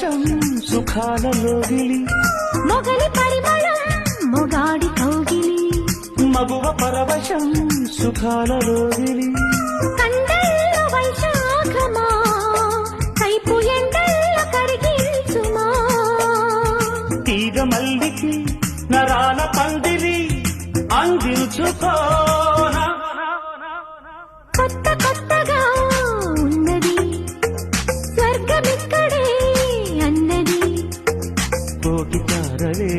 పరవశం సుఖాలలో గిలి మొగలి పరిమళం మొగాడి కౌగిలి మగువ పరవశం సుఖాలలో గిలి కండల్లో వైశాఖమా కైపు ఎండల్లో కరిగించుమా తీగ మల్లికి నరాల పందిరి అందించుకోనా కొత్త కొత్తగా ఉన్నది స్వర్గమిక్కడే అన్నది కోటి తారలే